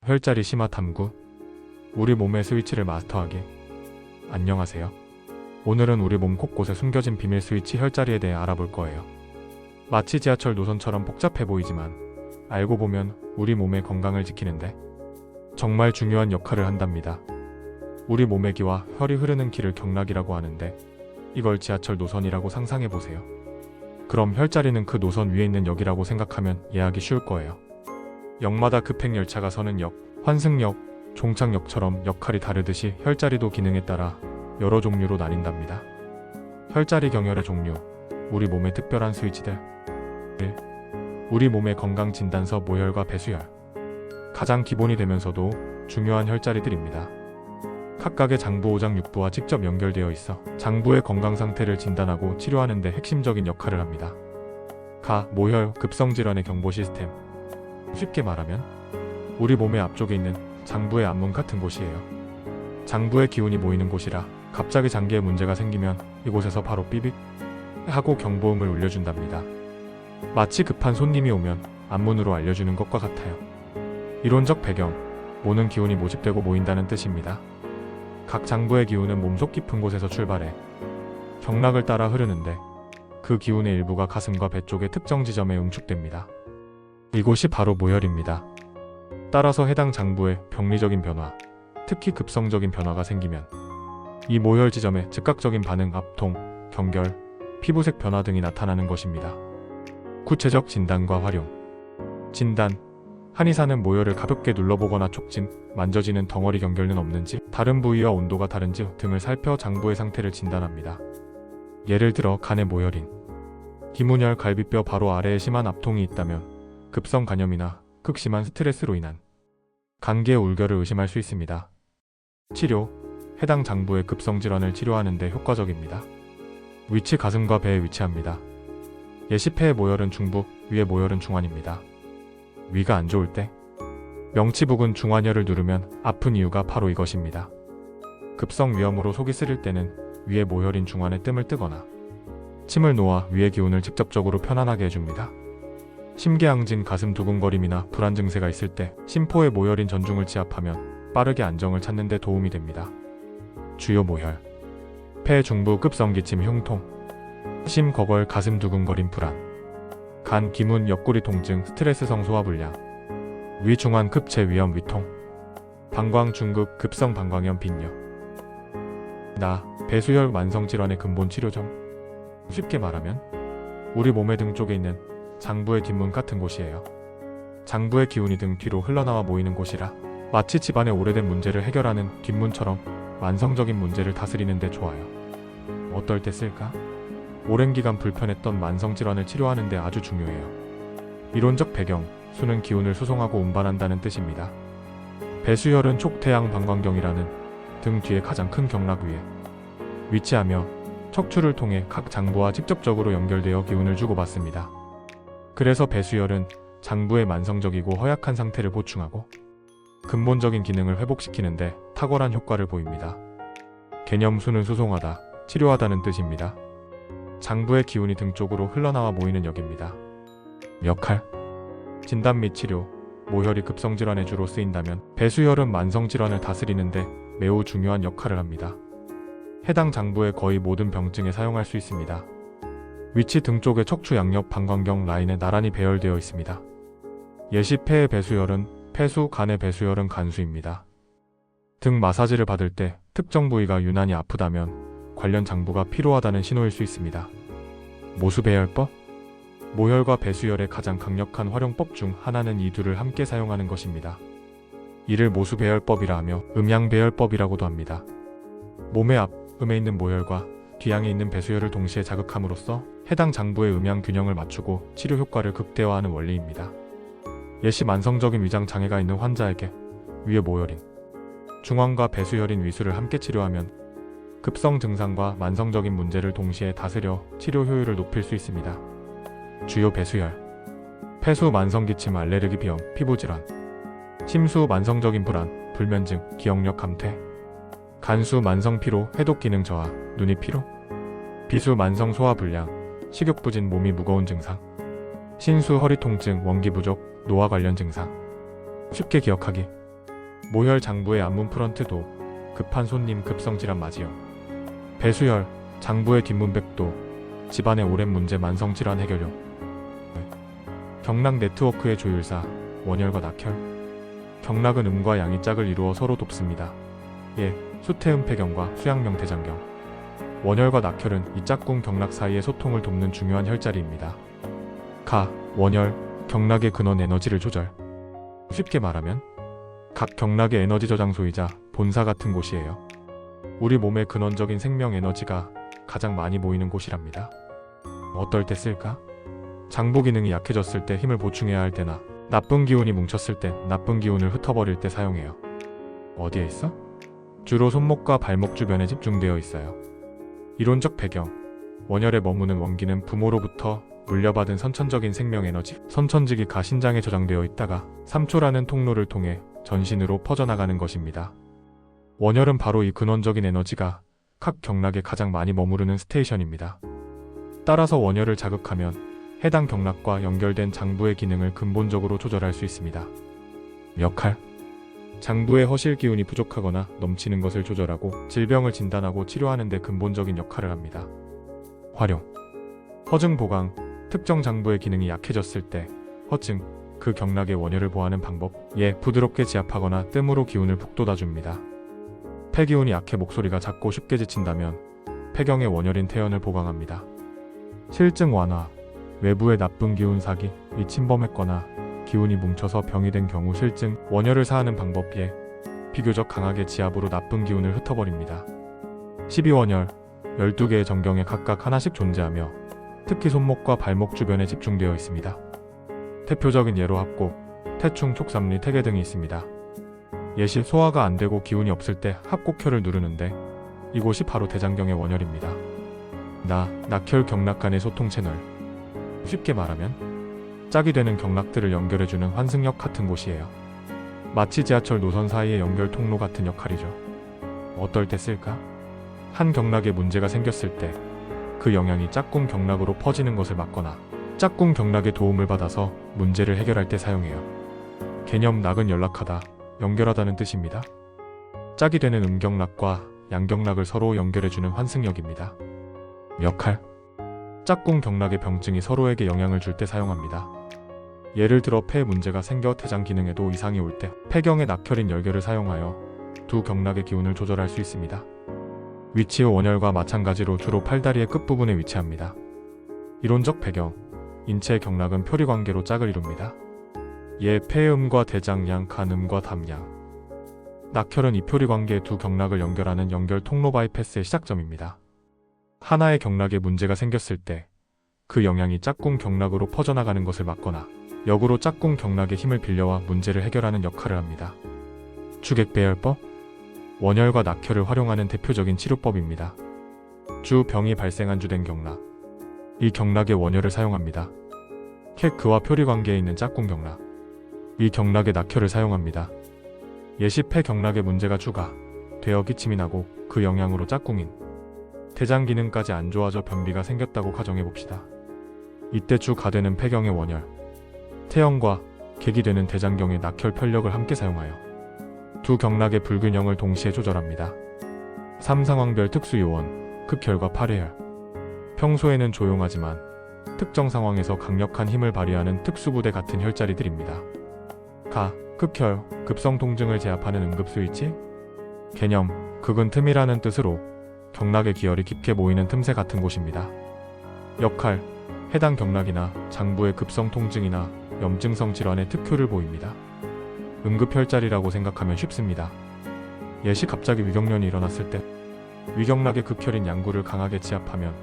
혈자리 심화 탐구, 우리 몸의 스위치를 마스터하기. 안녕하세요. 오늘은 우리 몸 곳곳에 숨겨진 비밀 스위치 혈자리에 대해 알아볼 거예요. 마치 지하철 노선처럼 복잡해 보이지만 알고 보면 우리 몸의 건강을 지키는데 정말 중요한 역할을 한답니다. 우리 몸의 기와 혈이 흐르는 길을 경락이라고 하는데 이걸 지하철 노선이라고 상상해 보세요. 그럼 혈자리는 그 노선 위에 있는 역이라고 생각하면 이해하기 쉬울 거예요. 역마다 급행열차가 서는 역, 환승역, 종착역처럼 역할이 다르듯이 혈자리도 기능에 따라 여러 종류로 나뉜답니다. 혈자리 경혈의 종류, 우리 몸의 특별한 스위치들. 1. 우리 몸의 건강 진단서 모혈과 배수혈. 가장 기본이 되면서도 중요한 혈자리들입니다. 각각의 장부 5장 6부와 직접 연결되어 있어 장부의 건강 상태를 진단하고 치료하는 데 핵심적인 역할을 합니다. 가, 모혈, 급성질환의 경보 시스템. 쉽게 말하면 우리 몸의 앞쪽에 있는 장부의 앞문 같은 곳이에요. 장부의 기운이 모이는 곳이라 갑자기 장기에 문제가 생기면 이곳에서 바로 삐빅 하고 경보음을 울려준답니다. 마치 급한 손님이 오면 앞문으로 알려주는 것과 같아요. 이론적 배경, 모는 기운이 모집되고 모인다는 뜻입니다. 각 장부의 기운은 몸속 깊은 곳에서 출발해 경락을 따라 흐르는데 그 기운의 일부가 가슴과 배 쪽의 특정 지점에 응축됩니다. 이곳이 바로 모혈입니다. 따라서 해당 장부에 병리적인 변화, 특히 급성적인 변화가 생기면 이 모혈 지점에 즉각적인 반응, 압통, 경결, 피부색 변화 등이 나타나는 것입니다. 구체적 진단과 활용. 진단. 한의사는 모혈을 가볍게 눌러보거나 촉진, 만져지는 덩어리 경결은 없는지, 다른 부위와 온도가 다른지 등을 살펴 장부의 상태를 진단합니다. 예를 들어 간의 모혈인 기문혈, 갈비뼈 바로 아래에 심한 압통이 있다면 급성 간염이나 극심한 스트레스로 인한 간기의 울결을 의심할 수 있습니다. 치료. 해당 장부의 급성질환을 치료하는 데 효과적입니다. 위치 가슴과 배에 위치합니다. 예시폐의 모혈은 중부, 위의 모혈은 중환입니다. 위가 안 좋을 때 명치 부근 중환혈을 누르면 아픈 이유가 바로 이것입니다. 급성 위염으로 속이 쓰릴 때는 위의 모혈인 중환에 뜸을 뜨거나 침을 놓아 위의 기운을 직접적으로 편안하게 해줍니다. 심계항진, 가슴 두근거림이나 불안 증세가 있을 때 심포의 모혈인 전중을 지압하면 빠르게 안정을 찾는 데 도움이 됩니다. 주요 모혈. 폐 중부 급성 기침 흉통, 심 거걸 가슴 두근거림 불안, 간 기문 옆구리 통증 스트레스성 소화불량, 위 중환 급체 위염 위통, 방광 중급 급성 방광염 빈뇨. 나, 배수혈 만성질환의 근본 치료점. 쉽게 말하면 우리 몸의 등 쪽에 있는 장부의 뒷문 같은 곳이에요. 장부의 기운이 등 뒤로 흘러나와 모이는 곳이라 마치 집안의 오래된 문제를 해결하는 뒷문처럼 만성적인 문제를 다스리는 데 좋아요. 어떨 때 쓸까? 오랜 기간 불편했던 만성질환을 치료하는 데 아주 중요해요. 이론적 배경, 수는 기운을 수송하고 운반한다는 뜻입니다. 배수혈은 촉태양 방광경이라는 등 뒤에 가장 큰 경락 위에 위치하며 척추를 통해 각 장부와 직접적으로 연결되어 기운을 주고받습니다. 그래서 배수혈은 장부의 만성적이고 허약한 상태를 보충하고 근본적인 기능을 회복시키는데 탁월한 효과를 보입니다. 개념 수는 수송하다, 치료하다는 뜻입니다. 장부의 기운이 등 쪽으로 흘러나와 모이는 역입니다. 역할. 진단 및 치료. 모혈이 급성질환에 주로 쓰인다면 배수혈은 만성질환을 다스리는데 매우 중요한 역할을 합니다. 해당 장부의 거의 모든 병증에 사용할 수 있습니다. 위치 등 쪽에 척추 양옆 방광경 라인에 나란히 배열되어 있습니다. 예시 폐의 배수혈은 폐수, 간의 배수혈은 간수입니다. 등 마사지를 받을 때 특정 부위가 유난히 아프다면 관련 장부가 필요하다는 신호일 수 있습니다. 모수배혈법. 모혈과 배수혈의 가장 강력한 활용법 중 하나는 이 둘을 함께 사용하는 것입니다. 이를 모수배혈법이라 하며 음양배혈법이라고도 합니다. 몸의 앞음에 있는 모혈과 뒤양에 있는 배수혈을 동시에 자극함으로써 해당 장부의 음양 균형을 맞추고 치료 효과를 극대화하는 원리입니다. 예시 만성적인 위장 장애가 있는 환자에게 위의 모혈인 중환과 배수혈인 위수를 함께 치료하면 급성 증상과 만성적인 문제를 동시에 다스려 치료 효율을 높일 수 있습니다. 주요 배수혈. 폐수 만성기침 알레르기 비염 피부질환, 심수 만성적인 불안 불면증 기억력 감퇴, 간수 만성피로 해독 기능 저하 눈이 피로, 비수 만성 소화불량 식욕부진 몸이 무거운 증상, 신수 허리 통증 원기 부족 노화 관련 증상. 쉽게 기억하기. 모혈 장부의 앞문 프런트도 급한 손님 급성질환 맞이요. 배수혈 장부의 뒷문백도 집안의 오랜 문제 만성질환 해결요. 경락 네트워크의 조율사 원혈과 낙혈. 경락은 음과 양이 짝을 이루어 서로 돕습니다. 예, 수태음 폐경과 수양명 대장경. 원혈과 낙혈은 이 짝꿍 경락 사이의 소통을 돕는 중요한 혈자리입니다. 가, 원혈, 경락의 근원 에너지를 조절. 쉽게 말하면 각 경락의 에너지 저장소이자 본사 같은 곳이에요. 우리 몸의 근원적인 생명 에너지가 가장 많이 모이는 곳이랍니다. 어떨 때 쓸까? 장부 기능이 약해졌을 때 힘을 보충해야 할 때나 나쁜 기운이 뭉쳤을 때 나쁜 기운을 흩어버릴 때 사용해요. 어디에 있어? 주로 손목과 발목 주변에 집중되어 있어요. 이론적 배경. 원혈에 머무는 원기는 부모로부터 물려받은 선천적인 생명 에너지, 선천지기가 신장에 저장되어 있다가 삼초라는 통로를 통해 전신으로 퍼져나가는 것입니다. 원혈은 바로 이 근원적인 에너지가 각 경락에 가장 많이 머무르는 스테이션입니다. 따라서 원혈을 자극하면 해당 경락과 연결된 장부의 기능을 근본적으로 조절할 수 있습니다. 역할. 장부의 허실 기운이 부족하거나 넘치는 것을 조절하고 질병을 진단하고 치료하는 데 근본적인 역할을 합니다. 활용. 허증 보강. 특정 장부의 기능이 약해졌을 때 허증, 그 경락의 원혈을 보하는 방법. 예, 부드럽게 지압하거나 뜸으로 기운을 북돋아줍니다. 폐기운이 약해 목소리가 작고 쉽게 지친다면 폐경의 원혈인 태연을 보강합니다. 실증 완화. 외부의 나쁜 기운 사기, 이 침범했거나 기운이 뭉쳐서 병이 된 경우 실증, 원혈을 사하는 방법에 비교적 강하게 지압으로 나쁜 기운을 흩어버립니다. 12원혈, 12개의 정경에 각각 하나씩 존재하며 특히 손목과 발목 주변에 집중되어 있습니다. 대표적인 예로 합곡, 태충, 촉삼리, 태계 등이 있습니다. 예시 소화가 안 되고 기운이 없을 때 합곡혈을 누르는데 이곳이 바로 대장경의 원혈입니다. 낙혈 경락 간의 소통 채널. 쉽게 말하면 짝이 되는 경락들을 연결해주는 환승역 같은 곳이에요. 마치 지하철 노선 사이의 연결 통로 같은 역할이죠. 어떨 때 쓸까? 한 경락에 문제가 생겼을 때 그 영향이 짝꿍 경락으로 퍼지는 것을 막거나 짝꿍 경락의 도움을 받아서 문제를 해결할 때 사용해요. 개념 낙은 연락하다, 연결하다는 뜻입니다. 짝이 되는 음경락과 양경락을 서로 연결해주는 환승역입니다. 역할. 짝꿍 경락의 병증이 서로에게 영향을 줄 때 사용합니다. 예를 들어 폐에 문제가 생겨 대장 기능에도 이상이 올 때 폐경의 낙혈인 열결을 사용하여 두 경락의 기운을 조절할 수 있습니다. 위치 원혈과 마찬가지로 주로 팔다리의 끝부분에 위치합니다. 이론적 배경. 인체 경락은 표리관계로 짝을 이룹니다. 예, 폐음과 대장양, 간음과 담양. 낙혈은 이 표리관계의 두 경락을 연결하는 연결 통로 바이패스의 시작점입니다. 하나의 경락에 문제가 생겼을 때 그 영향이 짝꿍 경락으로 퍼져나가는 것을 막거나 역으로 짝꿍 경락의 힘을 빌려와 문제를 해결하는 역할을 합니다. 주객배열법. 원혈과 낙혈을 활용하는 대표적인 치료법입니다. 주 병이 발생한 주된 경락. 이 경락의 원혈을 사용합니다. 그와 표리관계에 있는 짝꿍 경락. 이 경락의 낙혈을 사용합니다. 예시 폐 경락에 문제가 주가 되어 기침이 나고 그 영향으로 짝꿍인 대장 기능까지 안 좋아져 변비가 생겼다고 가정해봅시다. 이때 주가 되는 폐경의 원혈, 태형과 객이 되는 대장경의 낙혈 편력을 함께 사용하여 두 경락의 불균형을 동시에 조절합니다. 3상황별 특수요원, 극혈과 파례혈. 평소에는 조용하지만 특정 상황에서 강력한 힘을 발휘하는 특수부대 같은 혈자리들입니다. 극혈, 급성 통증을 제압하는 응급 스위치. 개념, 극은 틈이라는 뜻으로 경락의 기혈이 깊게 모이는 틈새 같은 곳입니다. 역할, 해당 경락이나 장부의 급성 통증이나 염증성 질환의 특효를 보입니다. 응급혈자리라고 생각하면 쉽습니다. 예시 갑자기 위경련이 일어났을 때 위경락의 극혈인 양구를 강하게 지압하면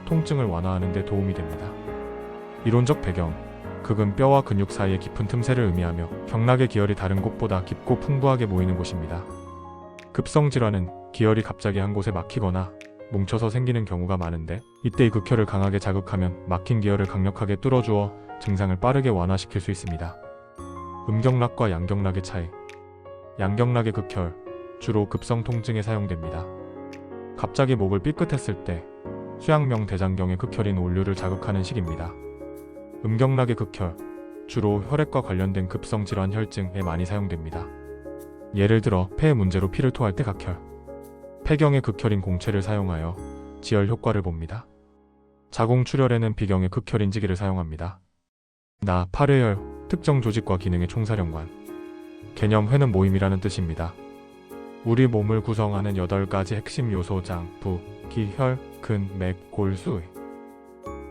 통증을 완화하는 데 도움이 됩니다. 이론적 배경. 극은 뼈와 근육 사이의 깊은 틈새를 의미하며 경락의 기혈이 다른 곳보다 깊고 풍부하게 모이는 곳입니다. 급성 질환은 기혈이 갑자기 한 곳에 막히거나 뭉쳐서 생기는 경우가 많은데 이때 이 극혈을 강하게 자극하면 막힌 기혈을 강력하게 뚫어주어 증상을 빠르게 완화시킬 수 있습니다. 음경락과 양경락의 차이. 양경락의 극혈, 주로 급성 통증에 사용됩니다. 갑자기 목을 삐끗했을 때 수양명 대장경의 극혈인 올류를 자극하는 식입니다. 음경락의 극혈, 주로 혈액과 관련된 급성 질환 혈증에 많이 사용됩니다. 예를 들어 폐의 문제로 피를 토할 때 각혈, 폐경의 극혈인 공채를 사용하여 지혈 효과를 봅니다. 자궁출혈에는 비경의 극혈인지기를 사용합니다. 파뢰혈, 특정 조직과 기능의 총사령관. 개념 회는 모임이라는 뜻입니다. 우리 몸을 구성하는 8가지 핵심 요소 장, 부, 기, 혈, 근, 맥, 골, 수.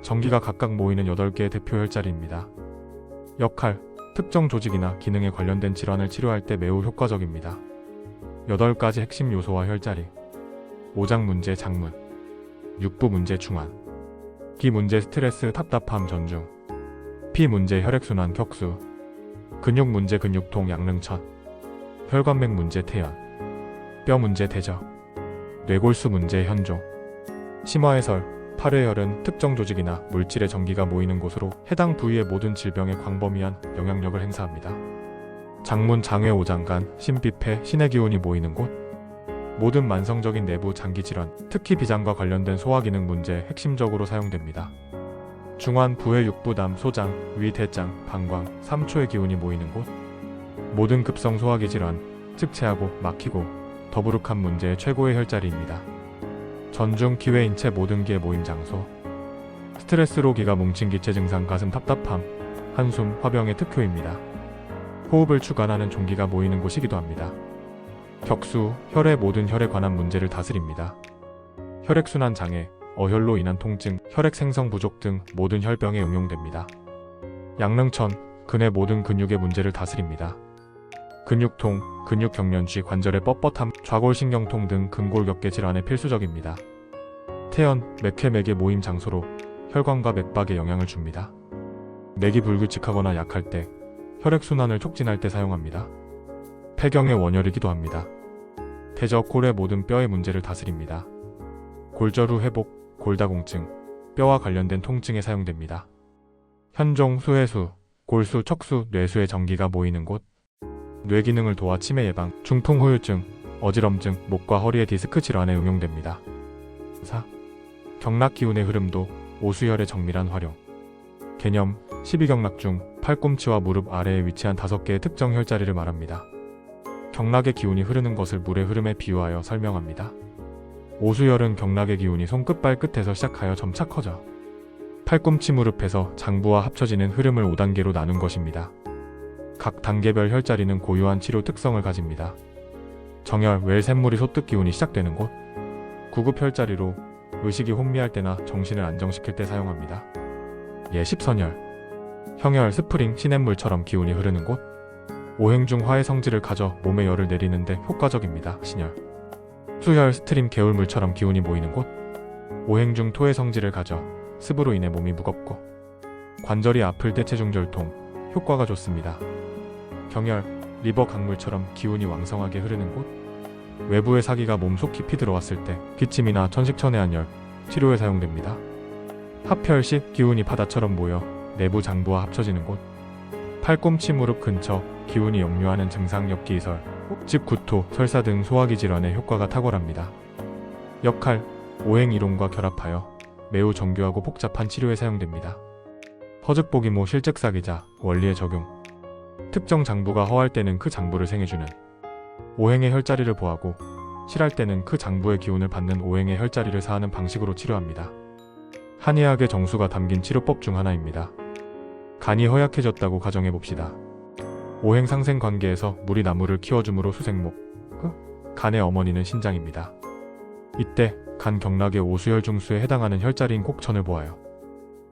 전기가 각각 모이는 8개의 대표 혈자리입니다. 역할, 특정 조직이나 기능에 관련된 질환을 치료할 때 매우 효과적입니다. 8가지 핵심 요소와 혈자리. 오장 문제 장문, 육부 문제 중환, 기 문제 스트레스 답답함 전중, 피 문제 혈액순환 격수, 근육 문제 근육통 양릉천, 혈관맥 문제 태연, 뼈 문제 대적, 뇌골수 문제 현종. 심화해설, 파뢰혈은 특정 조직이나 물질의 전기가 모이는 곳으로 해당 부위의 모든 질병에 광범위한 영향력을 행사합니다. 장문 장외 오장간, 신비폐, 신의 기운이 모이는 곳. 모든 만성적인 내부 장기 질환, 특히 비장과 관련된 소화기능 문제에 핵심적으로 사용됩니다. 중환, 부의 육부담, 소장, 위, 대장, 방광, 삼초의 기운이 모이는 곳. 모든 급성 소화기 질환, 즉 체하고 막히고 더부룩한 문제의 최고의 혈자리입니다. 전중, 기회, 인체 모든 기의 모임 장소. 스트레스로 기가 뭉친 기체 증상, 가슴 답답함, 한숨, 화병의 특효입니다. 호흡을 주관하는 종기가 모이는 곳이기도 합니다. 격수, 혈의 모든 혈에 관한 문제를 다스립니다. 혈액순환 장애, 어혈로 인한 통증, 혈액 생성 부족 등 모든 혈병에 응용됩니다. 양릉천, 근의 모든 근육의 문제를 다스립니다. 근육통, 근육경련쥐, 관절의 뻣뻣함, 좌골신경통 등 근골격계 질환에 필수적입니다. 태연, 맥의 모임 장소로 혈관과 맥박에 영향을 줍니다. 맥이 불규칙하거나 약할 때, 혈액순환을 촉진할 때 사용합니다. 폐경의 원혈이기도 합니다. 대적, 골의 모든 뼈의 문제를 다스립니다. 골절 후 회복, 골다공증, 뼈와 관련된 통증에 사용됩니다. 현종, 수해수, 골수, 척수, 뇌수의 전기가 모이는 곳. 뇌 기능을 도와 치매 예방, 중풍 후유증, 어지럼증, 목과 허리의 디스크 질환에 응용됩니다. 4. 경락 기운의 흐름도 오수혈의 정밀한 활용. 개념, 12경락 중 팔꿈치와 무릎 아래에 위치한 5개의 특정 혈자리를 말합니다. 경락의 기운이 흐르는 것을 물의 흐름에 비유하여 설명합니다. 오수혈은 경락의 기운이 손끝 발끝에서 시작하여 점차 커져 팔꿈치 무릎에서 장부와 합쳐지는 흐름을 5단계로 나눈 것입니다. 각 단계별 혈자리는 고유한 치료 특성을 가집니다. 정혈, 웰, 샘물이 소득 기운이 시작되는 곳. 구급 혈자리로 의식이 혼미할 때나 정신을 안정시킬 때 사용합니다. 십선혈, 형혈, 스프링, 시냇물처럼 기운이 흐르는 곳. 오행 중 화의 성질을 가져 몸에 열을 내리는데 효과적입니다. 신혈, 수혈, 스트림, 개울물처럼 기운이 모이는 곳. 오행 중 토의 성질을 가져 습으로 인해 몸이 무겁고 관절이 아플 때 체중절통, 효과가 좋습니다. 경혈, 리버, 강물처럼 기운이 왕성하게 흐르는 곳. 외부의 사기가 몸속 깊이 들어왔을 때 기침이나 천식천해한열, 치료에 사용됩니다. 합혈식, 기운이 바다처럼 모여 내부 장부와 합쳐지는 곳. 팔꿈치, 무릎 근처, 기운이 역류하는 증상, 엽기이설, 즉 구토, 설사 등 소화기 질환에 효과가 탁월합니다. 역할, 오행 이론과 결합하여 매우 정교하고 복잡한 치료에 사용됩니다. 허즉보기모, 실즉사기자, 원리의 적용. 특정 장부가 허할 때는 그 장부를 생해주는 오행의 혈자리를 보하고, 실할 때는 그 장부의 기운을 받는 오행의 혈자리를 사하는 방식으로 치료합니다. 한의학의 정수가 담긴 치료법 중 하나입니다. 간이 허약해졌다고 가정해봅시다. 오행 상생 관계에서 물이 나무를 키워주므로 수생목, 간의 어머니는 신장입니다. 이때 간 경락의 오수혈 중수에 해당하는 혈자리인 곡천을 보아요.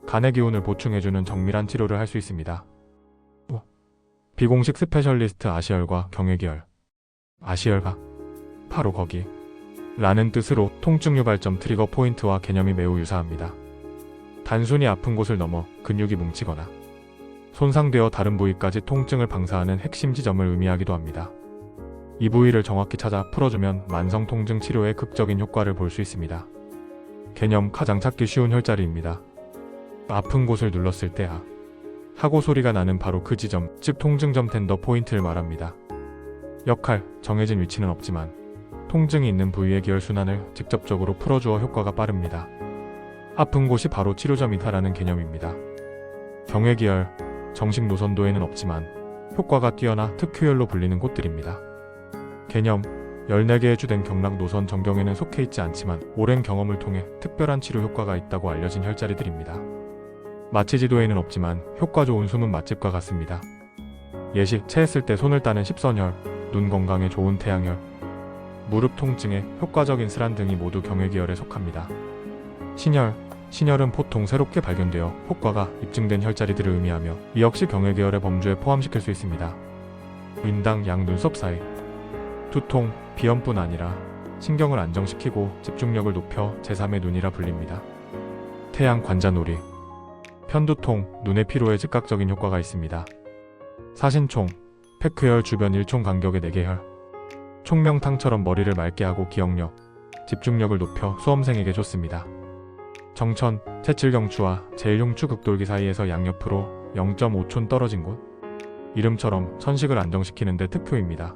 간의 기운을 보충해주는 정밀한 치료를 할 수 있습니다. 비공식 스페셜리스트 아시혈과 경외기혈. 아시혈가 바로 거기 라는 뜻으로 통증 유발점, 트리거 포인트와 개념이 매우 유사합니다. 단순히 아픈 곳을 넘어 근육이 뭉치거나 손상되어 다른 부위까지 통증을 방사하는 핵심 지점을 의미하기도 합니다. 이 부위를 정확히 찾아 풀어주면 만성 통증 치료에 극적인 효과를 볼 수 있습니다. 개념, 가장 찾기 쉬운 혈자리입니다. 아픈 곳을 눌렀을 때 하고 소리가 나는 바로 그 지점, 즉 통증점, 텐더 포인트를 말합니다. 역할, 정해진 위치는 없지만 통증이 있는 부위의 기혈순환을 직접적으로 풀어주어 효과가 빠릅니다. 아픈 곳이 바로 치료점이다라는 개념입니다. 경외기혈, 정식 노선도에는 없지만 효과가 뛰어나 특효혈로 불리는 곳들입니다. 개념 14개의 주된 경락 노선 전경에는 속해 있지 않지만 오랜 경험을 통해 특별한 치료 효과가 있다고 알려진 혈자리들입니다. 마취 지도에는 없지만 효과 좋은 숨은 맛집과 같습니다. 예시, 체했을 때 손을 따는 십선혈, 눈 건강에 좋은 태양혈, 무릎 통증에 효과적인 슬한 등이 모두 경외계열에 속합니다. 신혈은 보통 새롭게 발견되어 효과가 입증된 혈자리들을 의미하며 이 역시 경외계열의 범주에 포함시킬 수 있습니다. 인당 양 눈썹 사이 두통, 비염뿐 아니라 신경을 안정시키고 집중력을 높여 제3의 눈이라 불립니다. 태양 관자놀이 편두통, 눈의 피로에 즉각적인 효과가 있습니다. 사신총, 폐크혈 주변 1총 간격의 4개 혈 총명탕처럼 머리를 맑게 하고 기억력, 집중력을 높여 수험생에게 좋습니다. 정천, 채칠경추와 제1흉추 극돌기 사이에서 양옆으로 0.5촌 떨어진 곳 이름처럼 천식을 안정시키는 데 특효입니다.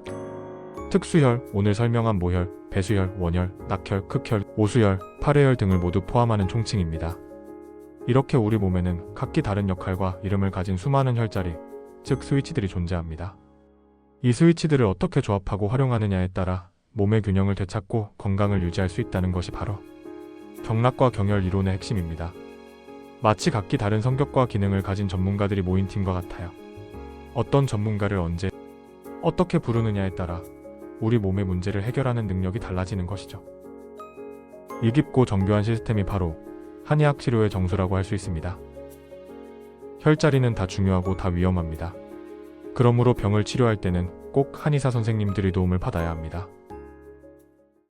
특수혈, 오늘 설명한 모혈, 배수혈, 원혈, 낙혈, 극혈, 오수혈, 팔회혈 등을 모두 포함하는 총칭입니다. 이렇게 우리 몸에는 각기 다른 역할과 이름을 가진 수많은 혈자리, 즉 스위치들이 존재합니다. 이 스위치들을 어떻게 조합하고 활용하느냐에 따라 몸의 균형을 되찾고 건강을 유지할 수 있다는 것이 바로 경락과 경혈 이론의 핵심입니다. 마치 각기 다른 성격과 기능을 가진 전문가들이 모인 팀과 같아요. 어떤 전문가를 언제, 어떻게 부르느냐에 따라 우리 몸의 문제를 해결하는 능력이 달라지는 것이죠. 이 깊고 정교한 시스템이 바로 한의학 치료의 정수라고 할 수 있습니다. 혈자리는 다 중요하고 다 위험합니다. 그러므로 병을 치료할 때는 꼭 한의사 선생님들의 도움을 받아야 합니다.